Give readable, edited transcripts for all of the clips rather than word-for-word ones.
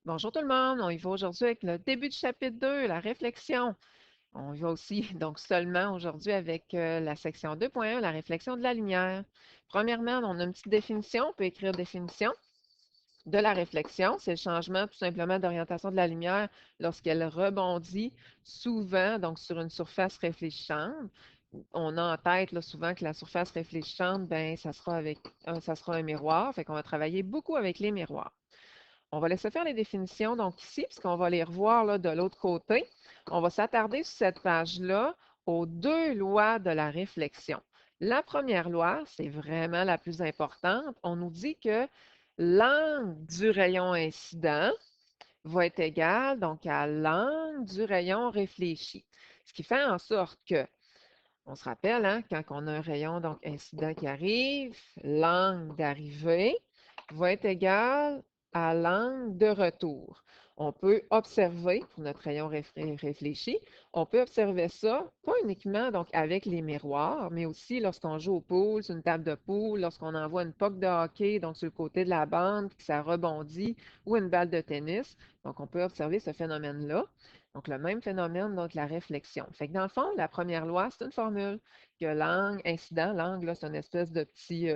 Bonjour tout le monde, on y va aujourd'hui avec le début du chapitre 2, la réflexion. On y va aussi donc seulement aujourd'hui avec la section 2.1, la réflexion de la lumière. Premièrement, on a une petite définition, on peut écrire définition de la réflexion. C'est le changement tout simplement d'orientation de la lumière lorsqu'elle rebondit souvent donc sur une surface réfléchissante. On a en tête là, souvent que la surface réfléchissante, ben, ça sera un miroir, fait qu'on va travailler beaucoup avec les miroirs. On va laisser faire les définitions donc ici, puisqu'on va les revoir là, de l'autre côté. On va s'attarder sur cette page-là aux deux lois de la réflexion. La première loi, c'est vraiment la plus importante. On nous dit que l'angle du rayon incident va être égal donc à l'angle du rayon réfléchi. Ce qui fait en sorte que, on se rappelle, hein, quand on a un rayon donc incident qui arrive, l'angle d'arrivée va être égal à l'angle de retour. On peut observer, pour notre rayon réfléchi, on peut observer ça, pas uniquement donc avec les miroirs, mais aussi lorsqu'on joue au pool, sur une table de pool, lorsqu'on envoie une puck de hockey donc sur le côté de la bande, puis que ça rebondit, ou une balle de tennis. Donc, on peut observer ce phénomène-là. Donc, le même phénomène, donc la réflexion. Fait que dans le fond, la première loi, c'est une formule que l'angle incident, l'angle, là, c'est une espèce de petit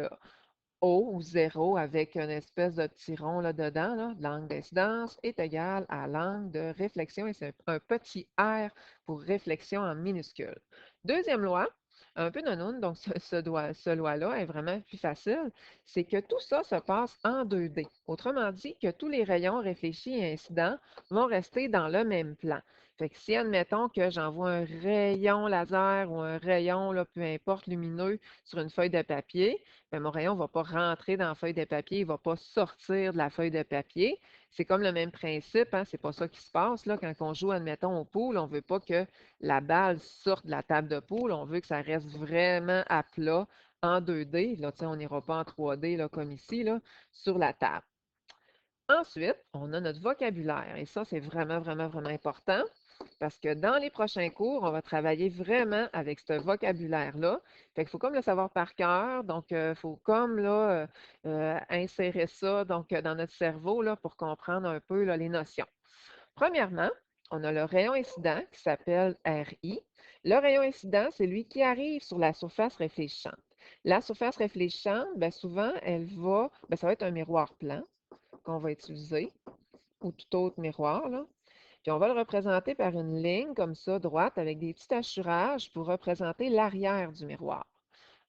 O ou zéro avec une espèce de petit rond là, dedans. Là. L'angle d'incidence est égal à l'angle de réflexion et c'est un petit R pour réflexion en minuscule. Deuxième loi, un peu non, donc ce loi-là est vraiment plus facile, c'est que tout ça se passe en 2D. Autrement dit, que tous les rayons réfléchis et incidents vont rester dans le même plan. Fait que si, admettons que j'envoie un rayon laser ou un rayon, là, peu importe, lumineux sur une feuille de papier, bien, mon rayon ne va pas rentrer dans la feuille de papier, il ne va pas sortir de la feuille de papier. C'est comme le même principe, hein? C'est pas ça qui se passe là, quand on joue, admettons, au pool. On ne veut pas que la balle sorte de la table de pool. On veut que ça reste vraiment à plat en 2D. Là, on n'ira pas en 3D là, comme ici, là, sur la table. Ensuite, on a notre vocabulaire et ça, c'est vraiment, vraiment, vraiment important parce que dans les prochains cours, on va travailler vraiment avec ce vocabulaire-là. Fait qu'il faut comme le savoir par cœur, donc il faut comme là, insérer ça donc, dans notre cerveau là, pour comprendre un peu là, les notions. Premièrement, on a le rayon incident qui s'appelle RI. Le rayon incident, c'est lui qui arrive sur la surface réfléchissante. La surface réfléchissante, bien souvent, ça va être un miroir plan qu'on va utiliser, ou tout autre miroir, là. Puis on va le représenter par une ligne comme ça, droite, avec des petits hachurages pour représenter l'arrière du miroir.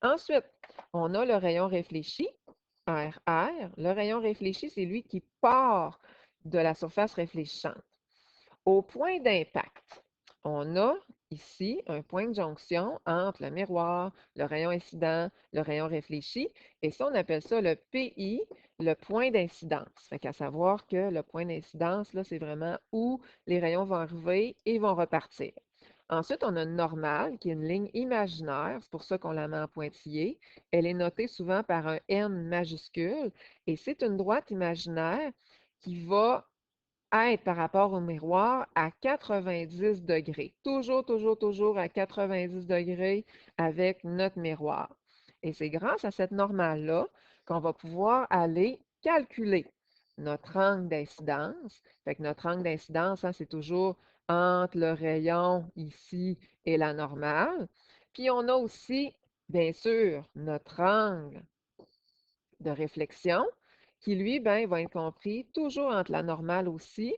Ensuite, on a le rayon réfléchi, RR. Le rayon réfléchi, c'est lui qui part de la surface réfléchissante. Au point d'impact, on a ici un point de jonction entre le miroir, le rayon incident, le rayon réfléchi, et ça, on appelle ça le PI, le point d'incidence. Fait qu'à savoir que le point d'incidence, là, c'est vraiment où les rayons vont arriver et vont repartir. Ensuite, on a une normale, qui est une ligne imaginaire, c'est pour ça qu'on la met en pointillé. Elle est notée souvent par un N majuscule, et c'est une droite imaginaire qui va être par rapport au miroir à 90 degrés. Toujours, toujours, toujours à 90 degrés avec notre miroir. Et c'est grâce à cette normale-là qu'on va pouvoir aller calculer notre angle d'incidence. Fait que notre angle d'incidence, hein, c'est toujours entre le rayon ici et la normale. Puis on a aussi, bien sûr, notre angle de réflexion qui, lui, ben, va être compris toujours entre la normale aussi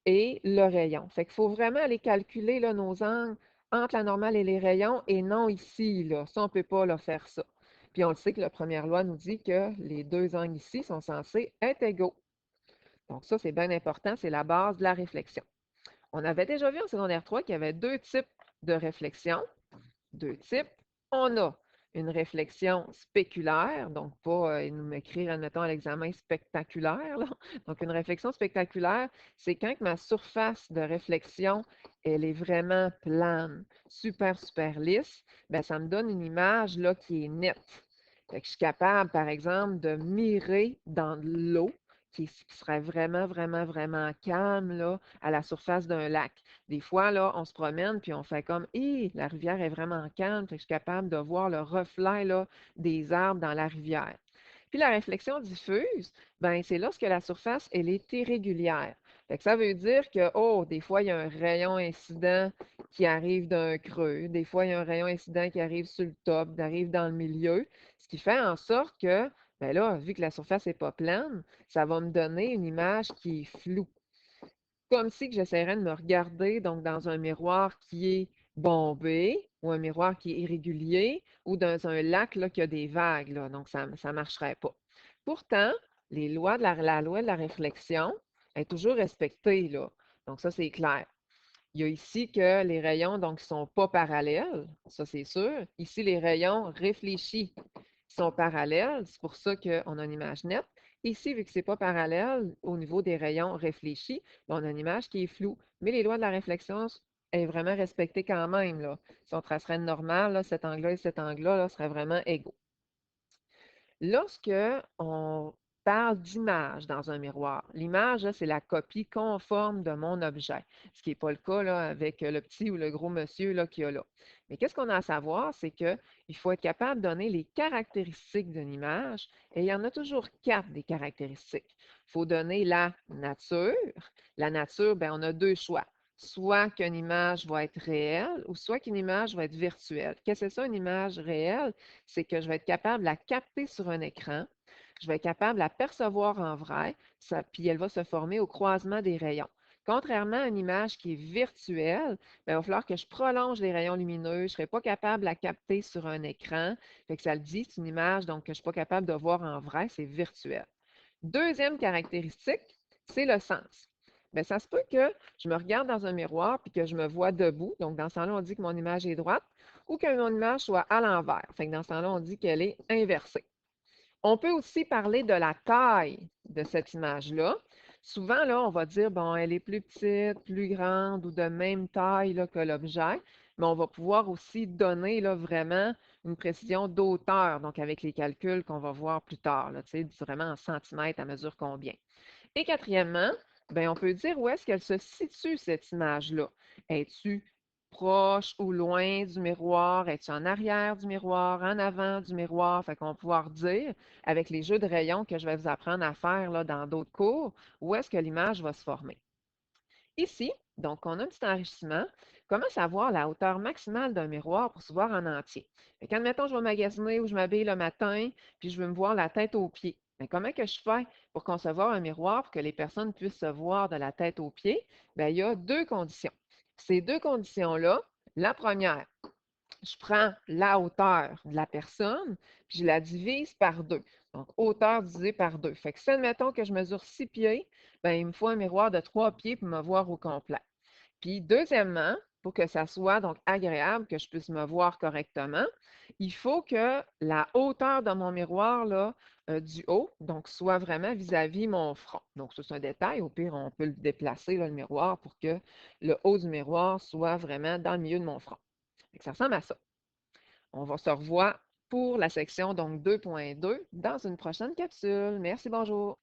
et le rayon. Fait qu'il faut vraiment aller calculer là, nos angles entre la normale et les rayons et non ici. Là. Ça, on ne peut pas là, faire ça. Puis on le sait que la première loi nous dit que les deux angles ici sont censés être égaux. Donc ça, c'est bien important, c'est la base de la réflexion. On avait déjà vu en secondaire 3 qu'il y avait deux types de réflexion. Deux types. On a une réflexion spéculaire, donc pas nous écrire, admettons, à l'examen spectaculaire. Là. Donc, une réflexion spectaculaire, c'est quand ma surface de réflexion, elle est vraiment plane, super, super lisse, bien, ça me donne une image là, qui est nette. Fait que je suis capable, par exemple, de mirer dans de l'eau qui serait vraiment, vraiment, vraiment calme là, à la surface d'un lac. Des fois, là, on se promène puis on fait comme, hé, la rivière est vraiment calme, fait que je suis capable de voir le reflet là, des arbres dans la rivière. Puis la réflexion diffuse, ben, c'est lorsque la surface, elle est irrégulière. Fait que ça veut dire que, oh, des fois, il y a un rayon incident qui arrive d'un creux, des fois, il y a un rayon incident qui arrive sur le top, qui arrive dans le milieu, ce qui fait en sorte que, ben là, vu que la surface n'est pas plane, ça va me donner une image qui est floue. Comme si que j'essaierais de me regarder donc dans un miroir qui est bombé ou un miroir qui est irrégulier ou dans un lac là, qui a des vagues, là, donc ça ne marcherait pas. Pourtant, les lois de la loi de la réflexion est toujours respectée, là. Donc ça, c'est clair. Il y a ici que les rayons donc sont pas parallèles, ça c'est sûr. Ici, les rayons réfléchis sont parallèles, c'est pour ça qu'on a une image nette. Ici, vu que ce n'est pas parallèle au niveau des rayons réfléchis, ben, on a une image qui est floue. Mais les lois de la réflexion est vraiment respectée quand même, là. Si on tracerait une normale, là, cet angle-là et cet angle-là là, seraient vraiment égaux. Lorsque on parle d'image dans un miroir, l'image, là, c'est la copie conforme de mon objet, ce qui n'est pas le cas là, avec le petit ou le gros monsieur là, qu'il y a là. Mais qu'est-ce qu'on a à savoir, c'est qu'il faut être capable de donner les caractéristiques d'une image, et il y en a toujours quatre des caractéristiques. Il faut donner la nature. La nature, ben, on a deux choix. Soit qu'une image va être réelle ou soit qu'une image va être virtuelle. Qu'est-ce que c'est ça, une image réelle? C'est que je vais être capable de la capter sur un écran, je vais être capable de la percevoir en vrai, puis elle va se former au croisement des rayons. Contrairement à une image qui est virtuelle, ben, il va falloir que je prolonge les rayons lumineux, je ne serai pas capable de la capter sur un écran. Fait que ça le dit, c'est une image donc, que je ne suis pas capable de voir en vrai, c'est virtuel. Deuxième caractéristique, c'est le sens. Bien, ça se peut que je me regarde dans un miroir puis que je me vois debout. Donc, dans ce temps-là, on dit que mon image est droite ou que mon image soit à l'envers. Fait que dans ce temps-là, on dit qu'elle est inversée. On peut aussi parler de la taille de cette image-là. Souvent, là, on va dire, bon, elle est plus petite, plus grande ou de même taille là, que l'objet, mais on va pouvoir aussi donner là, vraiment une précision d'auteur, donc avec les calculs qu'on va voir plus tard, là, vraiment en centimètres à mesure combien. Et quatrièmement, ben, on peut dire où est-ce qu'elle se situe, cette image-là. Es-tu proche ou loin du miroir? Es-tu en arrière du miroir, en avant du miroir? Fait qu'on va pouvoir dire, avec les jeux de rayons que je vais vous apprendre à faire là, dans d'autres cours, où est-ce que l'image va se former. Ici, donc, on a un petit enrichissement. Comment savoir la hauteur maximale d'un miroir pour se voir en entier? Quand, admettons, je vais magasiner ou je m'habille le matin, puis je veux me voir la tête aux pieds. Mais comment que je fais pour concevoir un miroir pour que les personnes puissent se voir de la tête aux pieds? Bien, il y a deux conditions. Ces deux conditions-là, la première, je prends la hauteur de la personne, puis je la divise par deux. Donc, hauteur divisée par deux. Fait que si, admettons que je mesure 6 pieds, bien, il me faut un miroir de 3 pieds pour me voir au complet. Puis, deuxièmement, pour que ça soit donc agréable, que je puisse me voir correctement, il faut que la hauteur de mon miroir là, du haut, donc soit vraiment vis-à-vis mon front. Donc, ça, c'est un détail. Au pire, on peut le déplacer, là, le miroir, pour que le haut du miroir soit vraiment dans le milieu de mon front. Fait que ça ressemble à ça. On va se revoir pour la section donc 2.2 dans une prochaine capsule. Merci, bonjour.